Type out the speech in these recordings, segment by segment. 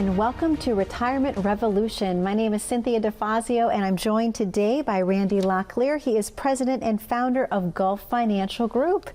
and welcome to Retirement Revolution. My name is Cynthia DeFazio, and I'm joined today by Randy Locklear. He is president and founder of Gulf Financial Group.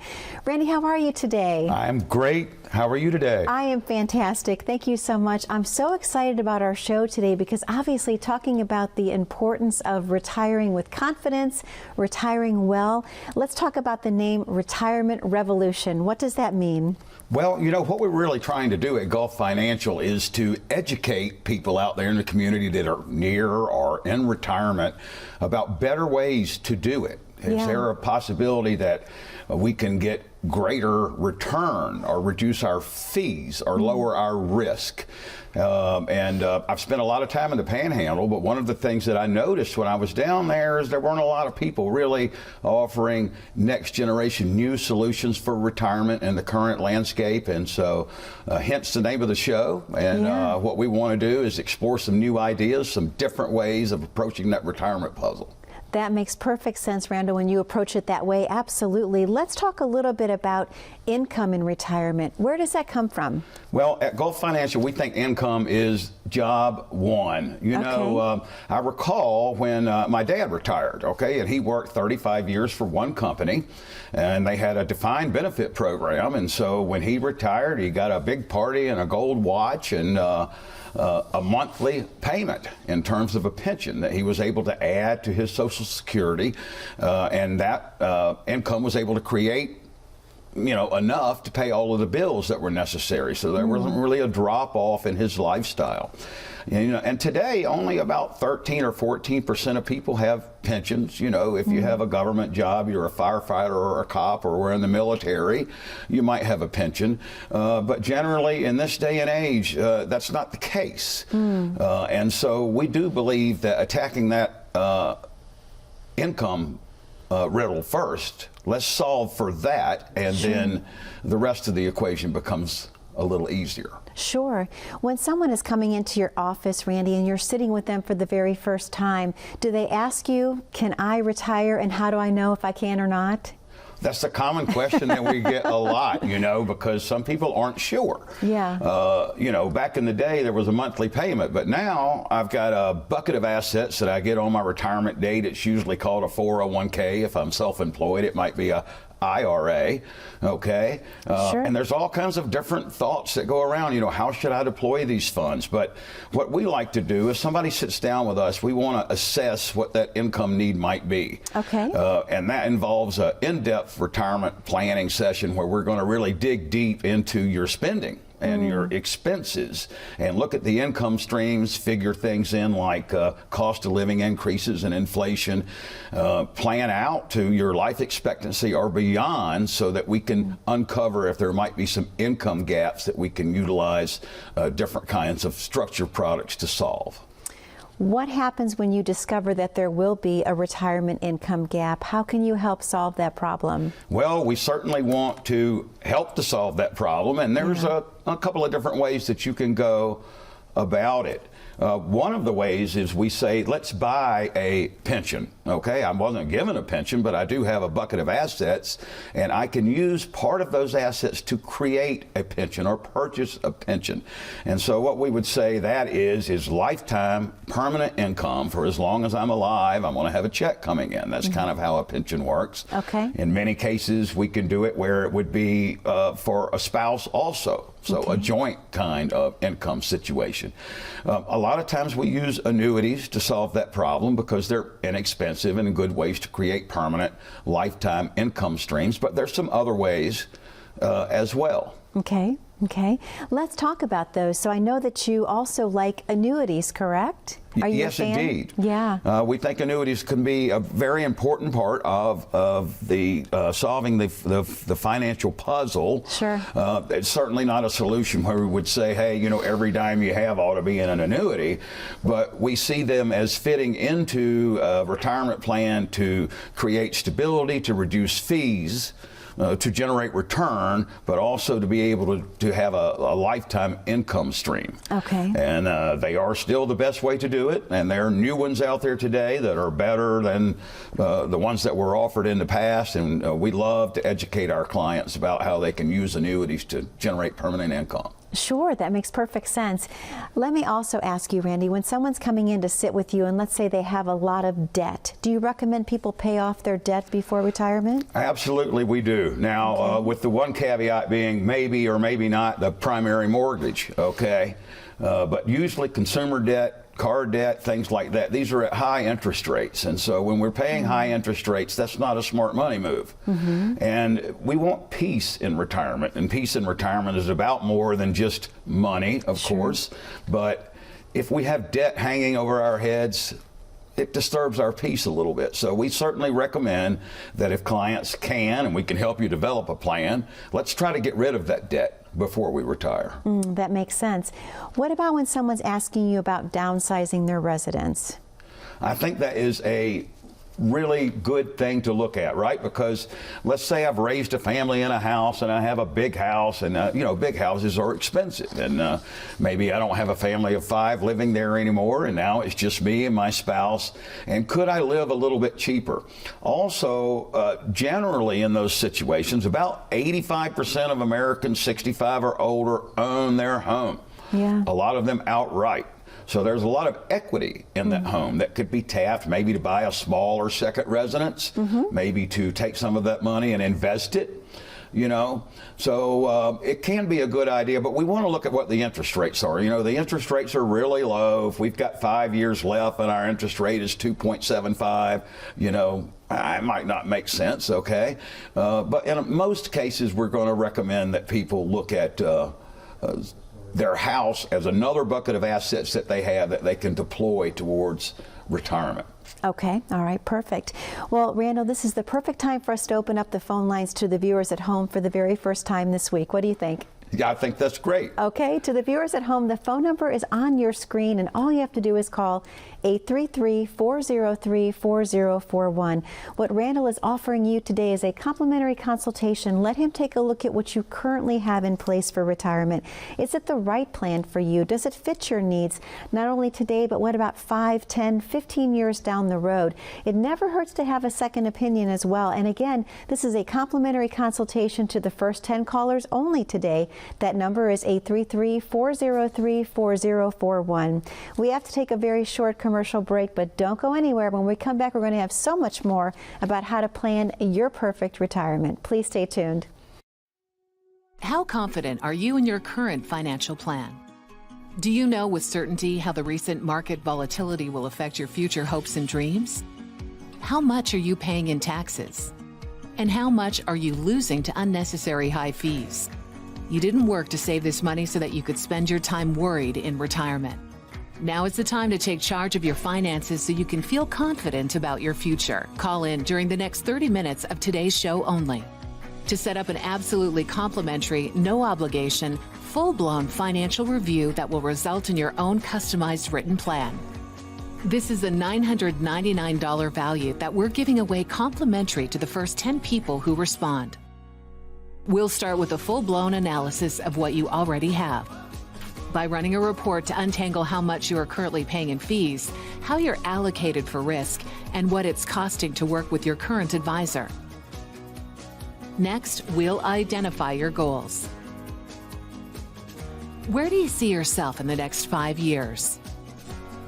Randy, how are you today? I'm great. How are you today? I am fantastic. Thank you so much. I'm so excited about our show today because obviously talking about the importance of retiring with confidence, retiring well. Let's talk about the name Retirement Revolution. What does that mean? Well, you know, what we're really trying to do at Gulf Financial is to educate people out there in the community that are near or in retirement about better ways to do it. Is there a possibility that we can get greater return or reduce our fees or lower our risk? I've spent a lot of time in the Panhandle, but one of the things that I noticed when I was down there is there weren't a lot of people really offering next generation new solutions for retirement in the current landscape. And so hence the name of the show. And what we want to do is explore some new ideas, some different ways of approaching that retirement puzzle. That makes perfect sense, Randall, when you approach it that way. Absolutely. Let's talk a little bit about income in retirement. Where does that come from? Well, at Gulf Financial, we think income is job one. You know, I recall when my dad retired, and he worked 35 years for one company, and they had a defined benefit program. And so when he retired, he got a big party and a gold watch and a monthly payment in terms of a pension that he was able to add to his Social Security, and that income was able to create enough to pay all of the bills that were necessary. So there wasn't really a drop off in his lifestyle. And today only about 13 or 14% of people have pensions. If you have a government job, you're a firefighter or a cop or we're in the military, you might have a pension. But generally in this day and age, that's not the case. And so we do believe that attacking that income riddle first, let's solve for that, and then the rest of the equation becomes a little easier. Sure. When someone is coming into your office, Randy, and you're sitting with them for the very first time, do they ask you, can I retire, and how do I know if I can or not? That's a common question that we get a lot, because some people aren't sure. Back in the day, there was a monthly payment, but now I've got a bucket of assets that I get on my retirement date. It's usually called a 401k. If I'm self-employed, it might be a IRA, and there's all kinds of different thoughts that go around, how should I deploy these funds? But what we like to do is somebody sits down with us, we want to assess what that income need might be. And that involves an in-depth retirement planning session where we're going to really dig deep into your spending and your expenses and look at the income streams, figure things in like cost of living increases and inflation, plan out to your life expectancy or beyond so that we can uncover if there might be some income gaps that we can utilize different kinds of structured products to solve. What happens when you discover that there will be a retirement income gap? How can you help solve that problem? Well, we certainly want to help to solve that problem, and there's a couple of different ways that you can go about it. One of the ways is we say, let's buy a pension. I wasn't given a pension, but I do have a bucket of assets, and I can use part of those assets to create a pension or purchase a pension. And so what we would say that is lifetime permanent income for as long as I'm alive. I'm going to have a check coming in. That's kind of how a pension works. In many cases, we can do it where it would be for a spouse also. So a joint kind of income situation. A lot of times we use annuities to solve that problem because they're inexpensive and good ways to create permanent lifetime income streams, but there's some other ways as well. Okay. Let's talk about those. So I know that you also like annuities, correct? Are you yes, a fan? Indeed. Yeah. We think annuities can be a very important part of the solving the financial puzzle. It's certainly not a solution where we would say, hey, every dime you have ought to be in an annuity, but we see them as fitting into a retirement plan to create stability, to reduce fees, to generate return, but also to be able to have a lifetime income stream. And they are still the best way to do it, and there are new ones out there today that are better than the ones that were offered in the past, and we love to educate our clients about how they can use annuities to generate permanent income. Sure, that makes perfect sense. Let me also ask you, Randy, when someone's coming in to sit with you and let's say they have a lot of debt, do you recommend people pay off their debt before retirement? Absolutely, we do. Now, with the one caveat being maybe or maybe not the primary mortgage, okay? But usually consumer debt, car debt, things like that, these are at high interest rates. And so when we're paying high interest rates, that's not a smart money move. And we want peace in retirement. And peace in retirement is about more than just money, of course. But if we have debt hanging over our heads, it disturbs our peace a little bit. So we certainly recommend that if clients can, and we can help you develop a plan, let's try to get rid of that debt before we retire. That makes sense. What about when someone's asking you about downsizing their residence? I think that is a really good thing to look at, right? Because let's say I've raised a family in a house and I have a big house, and you know, big houses are expensive, and maybe I don't have a family of 5 living there anymore, and now it's just me and my spouse, and could I live a little bit cheaper? Also, generally in those situations, about 85% of Americans 65 or older own their home. A lot of them outright. So there's a lot of equity in that home that could be tapped, maybe to buy a smaller second residence, maybe to take some of that money and invest it, you know. So it can be a good idea, but we want to look at what the interest rates are. You know, the interest rates are really low. If we've got 5 years left and our interest rate is 2.75, you know, it might not make sense, okay? But in most cases, we're going to recommend that people look at their house as another bucket of assets that they have that they can deploy towards retirement. Okay, all right, perfect. Well, Randall, this is the perfect time for us to open up the phone lines to the viewers at home for the very first time this week. What do you think? Yeah, I think that's great. Okay, to the viewers at home, the phone number is on your screen, and all you have to do is call 833-403-4041. What Randall is offering you today is a complimentary consultation. Let him take a look at what you currently have in place for retirement. Is it the right plan for you? Does it fit your needs, not only today, but what about 5, 10, 15 years down the road? It never hurts to have a second opinion as well. And again, this is a complimentary consultation to the first 10 callers only today. That number is 833-403-4041. We have to take a very short commercial break, but don't go anywhere. When we come back, we're going to have so much more about how to plan your perfect retirement. Please stay tuned. How confident are you in your current financial plan? Do you know with certainty how the recent market volatility will affect your future hopes and dreams? How much are you paying in taxes? And how much are you losing to unnecessary high fees? You didn't work to save this money so that you could spend your time worried in retirement. Now is the time to take charge of your finances so you can feel confident about your future. Call in during the next 30 minutes of today's show only to set up an absolutely complimentary, no obligation, full-blown financial review that will result in your own customized written plan. This is a $999 value that we're giving away complimentary to the first 10 people who respond. We'll start with a full-blown analysis of what you already have by running a report to untangle how much you are currently paying in fees, how you're allocated for risk, and what it's costing to work with your current advisor. Next, we'll identify your goals. Where do you see yourself in the next 5 years?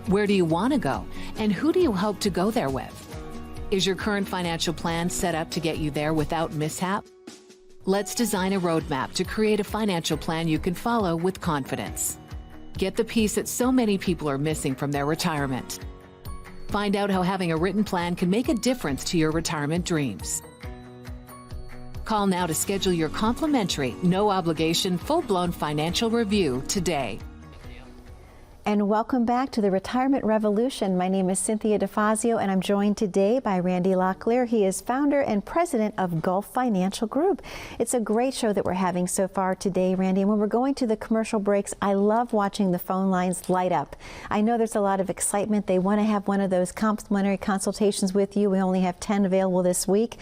Where do you want to go, and who do you hope to go there with? Is your current financial plan set up to get you there without mishap? Let's design a roadmap to create a financial plan you can follow with confidence. Get the piece that so many people are missing from their retirement. Find out how having a written plan can make a difference to your retirement dreams. Call now to schedule your complimentary, no obligation, full-blown financial review today. And welcome back to the Retirement Revolution. My name is Cynthia DeFazio, and I'm joined today by Randy Locklear. He is founder and president of Gulf Financial Group. It's a great show that we're having so far today, Randy. And when we're going to the commercial breaks, I love watching the phone lines light up. I know there's a lot of excitement. They want to have one of those complimentary consultations with you. We only have 10 available this week.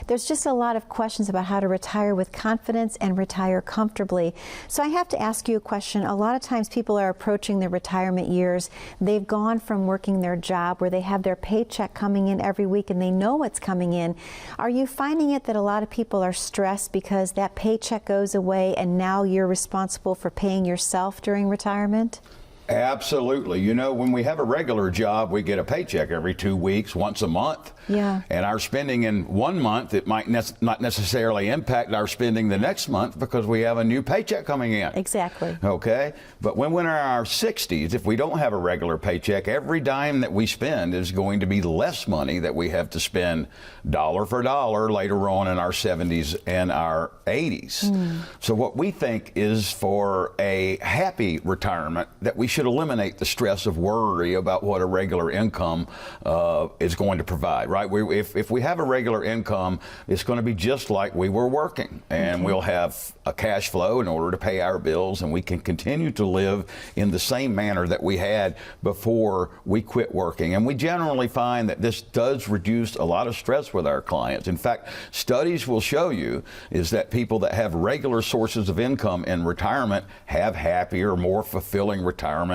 There's just a lot of questions about how to retire with confidence and retire comfortably. So I have to ask you a question. A lot of times people are approaching the retirement retirement years. They've gone from working their job where they have their paycheck coming in every week and they know what's coming in. Are you finding it that a lot of people are stressed because that paycheck goes away and now you're responsible for paying yourself during retirement? Absolutely. You know, when we have a regular job, we get a paycheck every 2 weeks, once a month. Yeah. And our spending in 1 month, it might not necessarily impact our spending the next month because we have a new paycheck coming in. Exactly. Okay? But when we're in our 60s, if we don't have a regular paycheck, every dime that we spend is going to be less money that we have to spend dollar for dollar later on in our 70s and our 80s. So what we think is for a happy retirement that we should eliminate the stress of worry about what a regular income is going to provide, right? If we have a regular income, it's going to be just like we were working, and we'll have a cash flow in order to pay our bills, and we can continue to live in the same manner that we had before we quit working. And we generally find that this does reduce a lot of stress with our clients. In fact, studies will show you is that people that have regular sources of income in retirement have happier, more fulfilling retirements,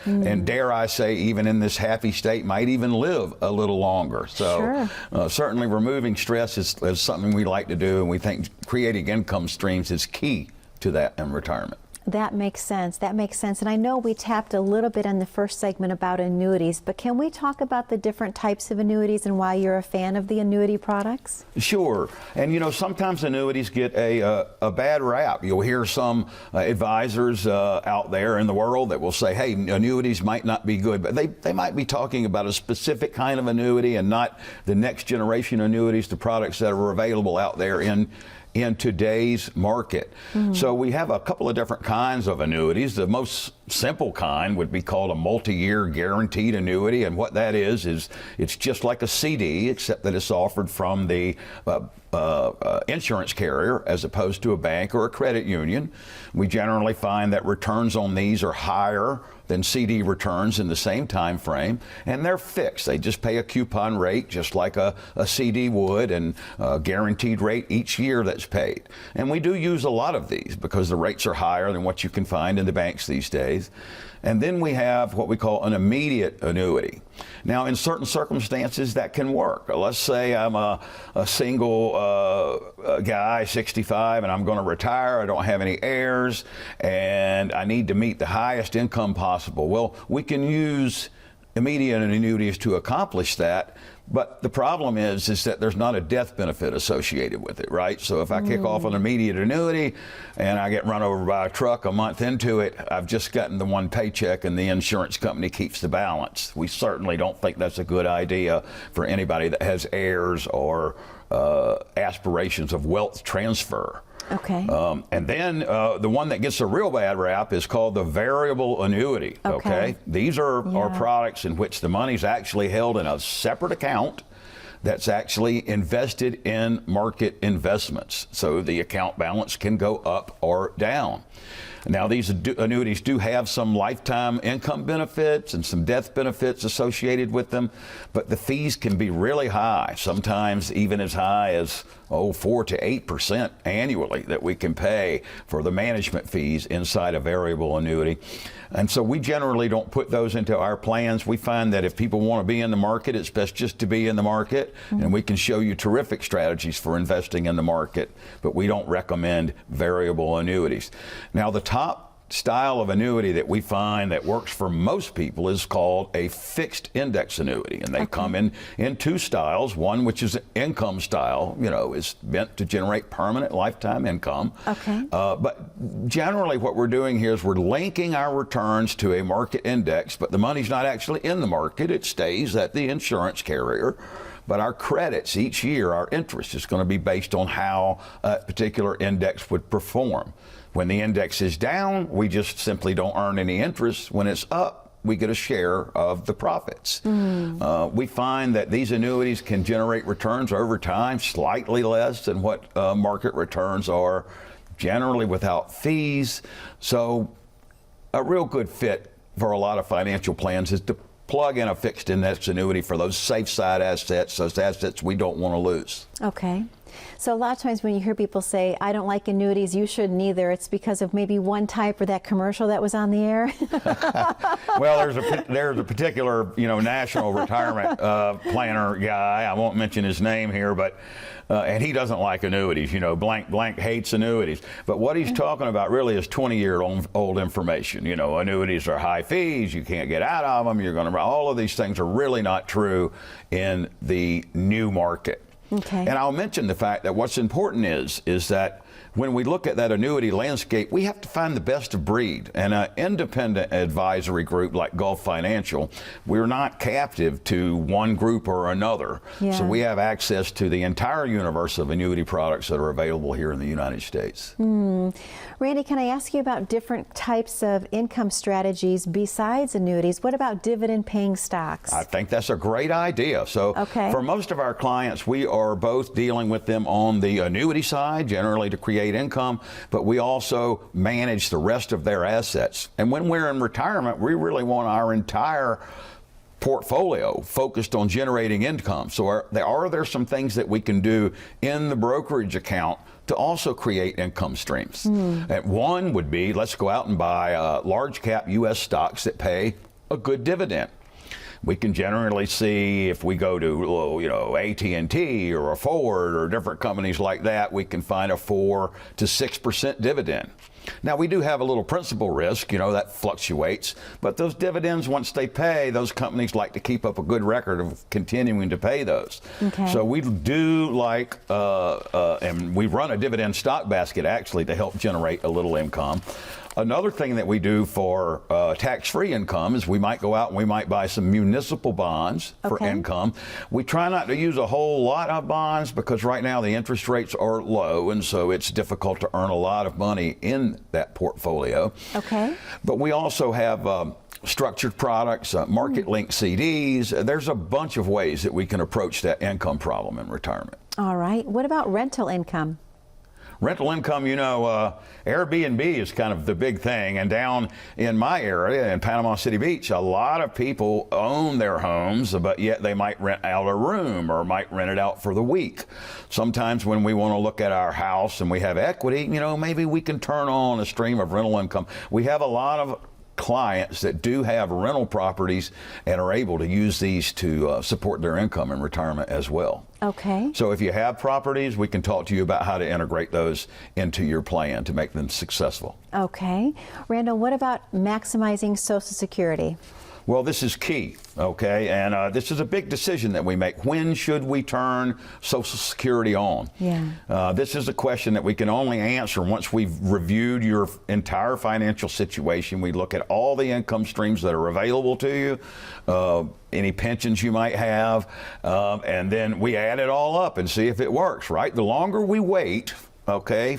and dare I say, even in this happy state, might even live a little longer. So certainly removing stress is something we like to do, and we think creating income streams is key to that in retirement. That makes sense. That makes sense. And I know we tapped a little bit in the first segment about annuities, but can we talk about the different types of annuities and why you're a fan of the annuity products? Sure. And you know, sometimes annuities get a bad rap. You'll hear some advisors out there in the world that will say, hey, annuities might not be good, but they might be talking about a specific kind of annuity and not the next generation annuities, the products that are available out there in today's market. So we have a couple of different kinds of annuities. The most simple kind would be called a multi-year guaranteed annuity, and what that is it's just like a CD, except that it's offered from the insurance carrier as opposed to a bank or a credit union. We generally find that returns on these are higher than CD returns in the same time frame, and they're fixed. They just pay a coupon rate just like a CD would, and a guaranteed rate each year that's paid. And we do use a lot of these because the rates are higher than what you can find in the banks these days. And then we have what we call an immediate annuity. Now, in certain circumstances, that can work. Let's say I'm a single guy, 65, and I'm going to retire. I don't have any heirs, and I need to meet the highest income possible. Well, we can use immediate annuities to accomplish that. But the problem is that there's not a death benefit associated with it, right? So if I kick off an immediate annuity and I get run over by a truck a month into it, I've just gotten the one paycheck and the insurance company keeps the balance. We certainly don't think that's a good idea for anybody that has heirs or aspirations of wealth transfer. Okay. And then the one that gets a real bad rap is called the variable annuity. Okay. These are products in which the money's actually held in a separate account that's actually invested in market investments. So the account balance can go up or down. Now, these annuities do have some lifetime income benefits and some death benefits associated with them, but the fees can be really high, sometimes even as high as 4 to 8% annually that we can pay for the management fees inside a variable annuity. And so we generally don't put those into our plans. We find that if people want to be in the market, it's best just to be in the market, and we can show you terrific strategies for investing in the market, but we don't recommend variable annuities. Now, the top style of annuity that we find that works for most people is called a fixed index annuity, and they come in two styles. One, which is an income style, you know, is meant to generate permanent lifetime income. But generally what we're doing here is we're linking our returns to a market index, but the money's not actually in the market. It stays at the insurance carrier. But our credits each year, our interest is going to be based on how a particular index would perform. When the index is down, we just simply don't earn any interest. When it's up, we get a share of the profits. We find that these annuities can generate returns over time slightly less than what market returns are, generally without fees. So a real good fit for a lot of financial plans is to plug in a fixed index annuity for those safe side assets, those assets we don't want to lose. Okay. So a lot of times when you hear people say, I don't like annuities, you shouldn't either, it's because of maybe one type or that commercial that was on the air? Well, there's a particular, national retirement planner guy. I won't mention his name here, but and he doesn't like annuities. Blank hates annuities. But what he's talking about really is 20-year-old information. Annuities are high fees. You can't get out of them. You're going to. All of these things are really not true in the new market. Okay. And I'll mention the fact that what's important is that when we look at that annuity landscape, we have to find the best of breed. And an independent advisory group like Gulf Financial, we're not captive to one group or another. Yeah. So we have access to the entire universe of annuity products that are available here in the United States. Randy, can I ask you about different types of income strategies besides annuities? What about dividend-paying stocks? I think that's a great idea. So for most of our clients, we are both dealing with them on the annuity side, generally to create income, but we also manage the rest of their assets. And when we're in retirement, we really want our entire portfolio focused on generating income. So are there some things that we can do in the brokerage account to also create income streams? And one would be, let's go out and buy large cap U.S. stocks that pay a good dividend. We can generally see if we go to, AT&T or a Ford or different companies like that, we can find a 4 to 6% dividend. Now, we do have a little principal risk, that fluctuates, but those dividends, once they pay, those companies like to keep up a good record of continuing to pay those. Okay. So we do like, and we run a dividend stock basket actually to help generate a little income. Another thing that we do for tax-free income is we might go out and we might buy some municipal bonds for income. We try not to use a whole lot of bonds because right now the interest rates are low, and so it's difficult to earn a lot of money in that portfolio. Okay. But we also have structured products, market-linked CDs. There's a bunch of ways that we can approach that income problem in retirement. All right. What about rental income? Rental income, Airbnb is kind of the big thing. And down in my area, in Panama City Beach, a lot of people own their homes, but yet they might rent out a room or might rent it out for the week. Sometimes when we want to look at our house and we have equity, maybe we can turn on a stream of rental income. We have a lot of clients that do have rental properties and are able to use these to support their income in retirement as well. Okay. So if you have properties, we can talk to you about how to integrate those into your plan to make them successful. Okay. Randall, what about maximizing Social Security? Well, this is key, okay? And this is a big decision that we make. When should we turn Social Security on? Yeah. This is a question that we can only answer once we've reviewed your entire financial situation. We look at all the income streams that are available to you, any pensions you might have, and then we add it all up and see if it works, right? The longer we wait, okay,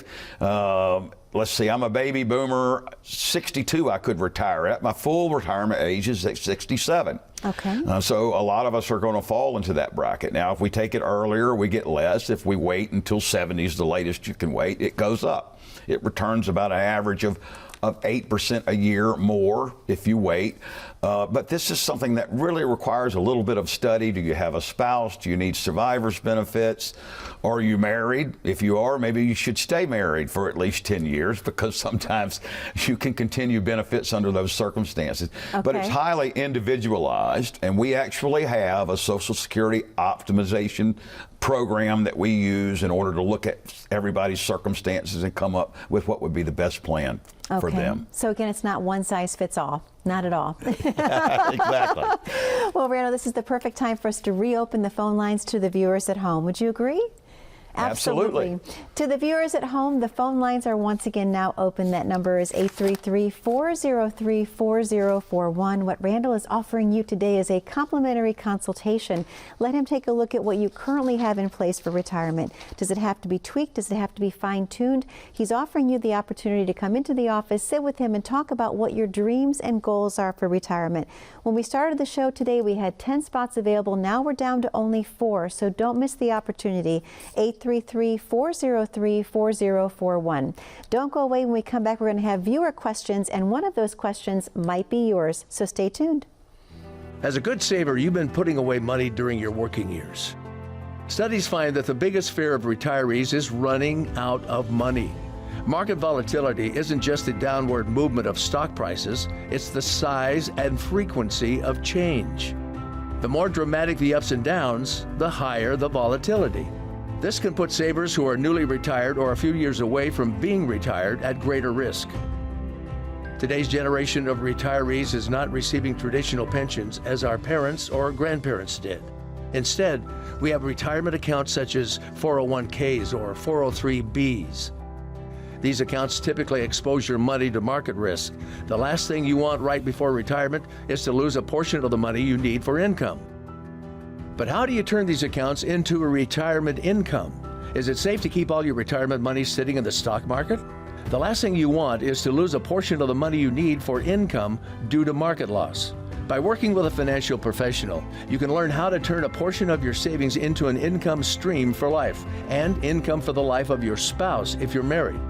let's see, I'm a baby boomer, 62 I could retire at. My full retirement age is at 67. Okay. So a lot of us are going to fall into that bracket. Now, if we take it earlier, we get less. If we wait until 70 is the latest you can wait, it goes up. It returns about an average of 8% a year more if you wait. But this is something that really requires a little bit of study. Do you have a spouse? Do you need survivor's benefits? Are you married? If you are, maybe you should stay married for at least 10 years because sometimes you can continue benefits under those circumstances. Okay. But it's highly individualized, and we actually have a Social Security optimization program that we use in order to look at everybody's circumstances and come up with what would be the best plan for them. So again, it's not one size fits all. Not at all. Exactly. Well, Randall, this is the perfect time for us to reopen the phone lines to the viewers at home. Would you agree? Absolutely. To the viewers at home, the phone lines are once again now open. That number is 833-403-4041. What Randall is offering you today is a complimentary consultation. Let him take a look at what you currently have in place for retirement. Does it have to be tweaked? Does it have to be fine-tuned? He's offering you the opportunity to come into the office, sit with him, and talk about what your dreams and goals are for retirement. When we started the show today, we had 10 spots available. Now we're down to only 4, so don't miss the opportunity. 833-403-4041. Don't go away. When we come back, we're going to have viewer questions, and one of those questions might be yours, so stay tuned. As a good saver, you've been putting away money during your working years. Studies find that the biggest fear of retirees is running out of money. Market volatility isn't just the downward movement of stock prices, it's the size and frequency of change. The more dramatic the ups and downs, the higher the volatility. This can put savers who are newly retired or a few years away from being retired at greater risk. Today's generation of retirees is not receiving traditional pensions as our parents or grandparents did. Instead, we have retirement accounts such as 401ks or 403bs. These accounts typically expose your money to market risk. The last thing you want right before retirement is to lose a portion of the money you need for income. But how do you turn these accounts into a retirement income? Is it safe to keep all your retirement money sitting in the stock market? The last thing you want is to lose a portion of the money you need for income due to market loss. By working with a financial professional, you can learn how to turn a portion of your savings into an income stream for life and income for the life of your spouse if you're married.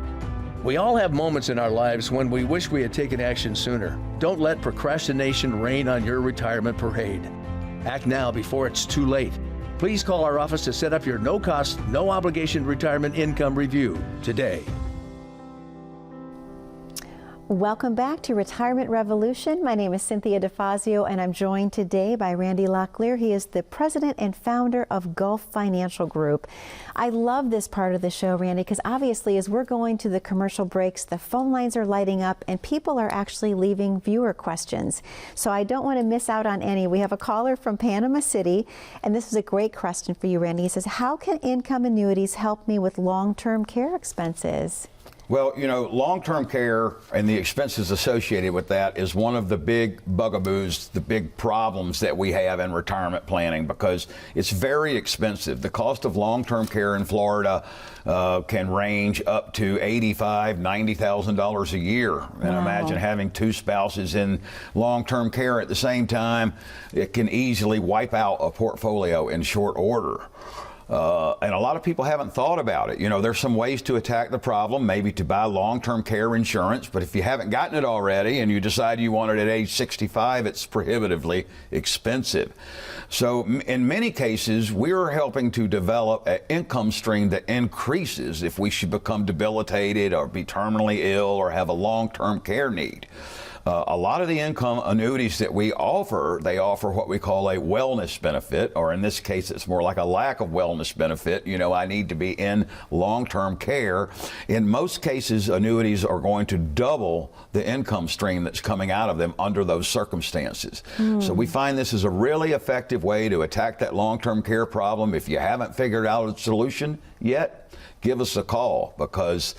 We all have moments in our lives when we wish we had taken action sooner. Don't let procrastination reign on your retirement parade. Act now before it's too late. Please call our office to set up your no-cost, no-obligation retirement income review today. Welcome back to Retirement Revolution. My name is Cynthia DeFazio, and I'm joined today by Randy Locklear. He is the president and founder of Gulf Financial Group. I love this part of the show, Randy, because obviously as we're going to the commercial breaks, the phone lines are lighting up and people are actually leaving viewer questions. So I don't want to miss out on any. We have a caller from Panama City, and this is a great question for you, Randy. He says, how can income annuities help me with long-term care expenses? Well, you know, long-term care and the expenses associated with that is one of the big bugaboos, the big problems that we have in retirement planning, because it's very expensive. The cost of long-term care in Florida can range up to $85,000, $90,000 a year. And imagine having two spouses in long-term care at the same time. It can easily wipe out a portfolio in short order. And a lot of people haven't thought about it. You know, there's some ways to attack the problem, maybe to buy long-term care insurance, but if you haven't gotten it already and you decide you want it at age 65, it's prohibitively expensive. So in many cases, we're helping to develop an income stream that increases if we should become debilitated or be terminally ill or have a long-term care need. A lot of the income annuities that we offer, they offer what we call a wellness benefit, or in this case, it's more like a lack of wellness benefit. You know, I need to be in long-term care. In most cases, annuities are going to double the income stream that's coming out of them under those circumstances. So we find this is a really effective way to attack that long-term care problem. If you haven't figured out a solution yet, give us a call, because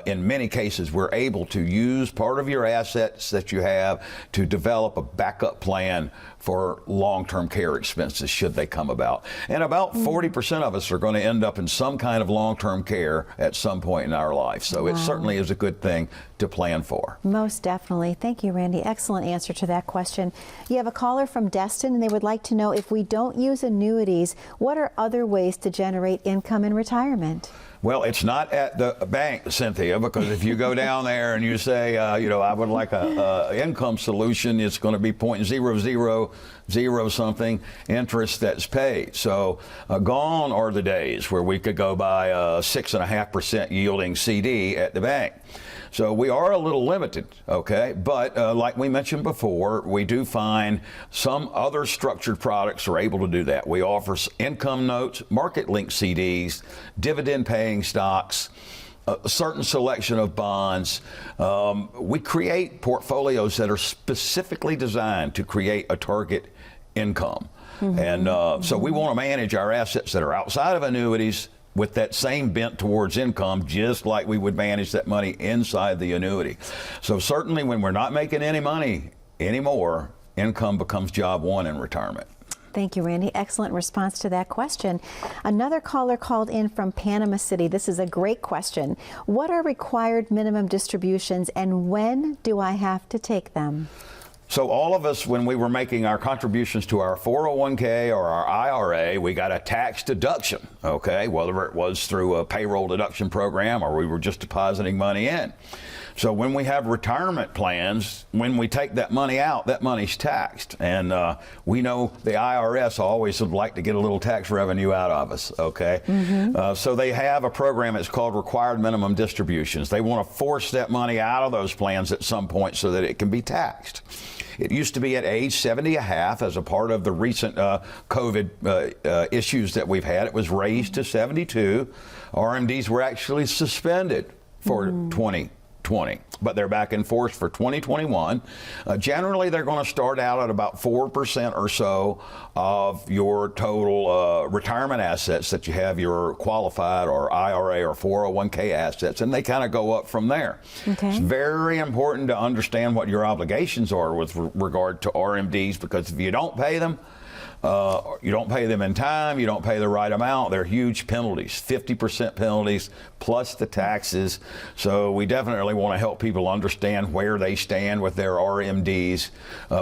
in many cases we're able to use part of your assets that you have to develop a backup plan for long-term care expenses should they come about. And about 40% of us are going to end up in some kind of long-term care at some point in our life. So it certainly is a good thing to plan for. Most definitely. Thank you, Randy. Excellent answer to that question. You have a caller from Destin, and they would like to know, if we don't use annuities, what are other ways to generate income in retirement? Well, it's not at the bank, Cynthia, because if you go down there and you say, you know, I would like a income solution, it's going to be 0.000 something interest that's paid. So gone are the days where we could go buy a 6.5% yielding CD at the bank. So we are a little limited, okay? But like we mentioned before, we do find some other structured products are able to do that. We offer income notes, market-linked CDs, dividend-paying stocks, a certain selection of bonds. We create portfolios that are specifically designed to create a target income. And so we want to manage our assets that are outside of annuities with that same bent towards income, just like we would manage that money inside the annuity. So certainly when we're not making any money anymore, income becomes job one in retirement. Thank you, Randy. Excellent response to that question. Another caller called in from Panama City. This is a great question. What are required minimum distributions, and when do I have to take them? So all of us, when we were making our contributions to our 401k or our IRA, we got a tax deduction, okay, whether it was through a payroll deduction program or we were just depositing money in. So when we have retirement plans, when we take that money out, that money's taxed. And we know the IRS always would like to get a little tax revenue out of us, okay? So they have a program, it's called required minimum distributions. They want to force that money out of those plans at some point so that it can be taxed. It used to be at age 70.5 as a part of the recent COVID issues that we've had. It was raised to 72. RMDs were actually suspended for 2020, but they're back in force for 2021. Generally, they're going to start out at about 4% or so of your total retirement assets that you have, your qualified or IRA or 401k assets, and they kind of go up from there. Okay. It's very important to understand what your obligations are with regard to RMDs, because if you don't pay them, you don't pay them in time, you don't pay the right amount, they're huge penalties, 50% penalties plus the taxes. So we definitely want to help people understand where they stand with their RMDs.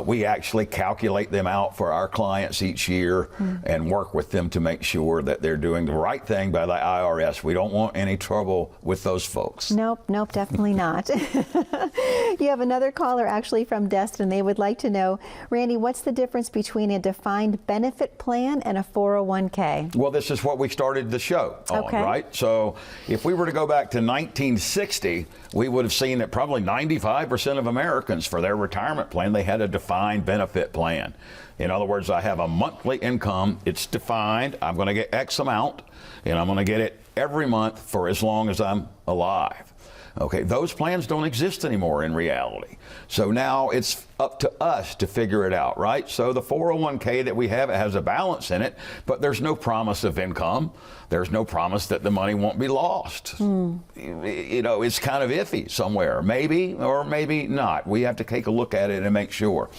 We actually calculate them out for our clients each year and work with them to make sure that they're doing the right thing by the IRS. We don't want any trouble with those folks. Nope, definitely not. You have another caller actually from Destin. They would like to know, Randy, what's the difference between a defined benefit plan and a 401k? Well, this is what we started the show on, right? So if we were to go back to 1960, we would have seen that probably 95% of Americans, for their retirement plan, they had a defined benefit plan. In other words, I have a monthly income, it's defined, I'm going to get X amount, and I'm going to get it every month for as long as I'm alive. Okay, those plans don't exist anymore in reality. So now it's up to us to figure it out, right? So the 401k that we have, it has a balance in it, but there's no promise of income. There's no promise that the money won't be lost. You know, it's kind of iffy somewhere. Maybe or maybe not. We have to take a look at it and make sure.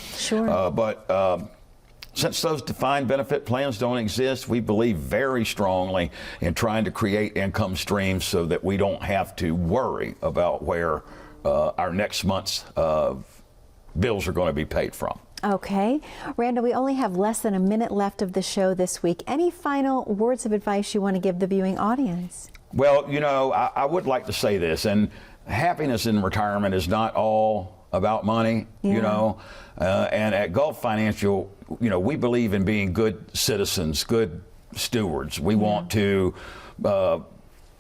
Since those defined benefit plans don't exist, we believe very strongly in trying to create income streams so that we don't have to worry about where our next month's bills are going to be paid from. Okay. Randall, we only have less than a minute left of the show this week. Any final words of advice you want to give the viewing audience? Well, you know, I would like to say this, and happiness in retirement is not all about money, you know, and at Gulf Financial, you know, we believe in being good citizens, good stewards. We want to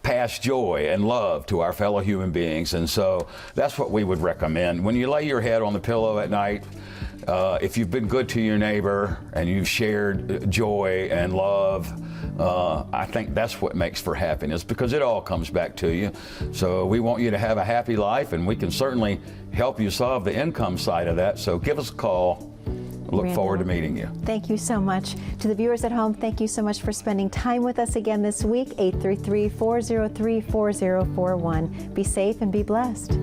pass joy and love to our fellow human beings, and so that's what we would recommend. When you lay your head on the pillow at night, if you've been good to your neighbor and you've shared joy and love, I think that's what makes for happiness, because it all comes back to you. So we want you to have a happy life, and we can certainly help you solve the income side of that. So give us a call. Look forward to meeting you. Thank you so much. To the viewers at home, thank you so much for spending time with us again this week. 833-403-4041. Be safe and be blessed.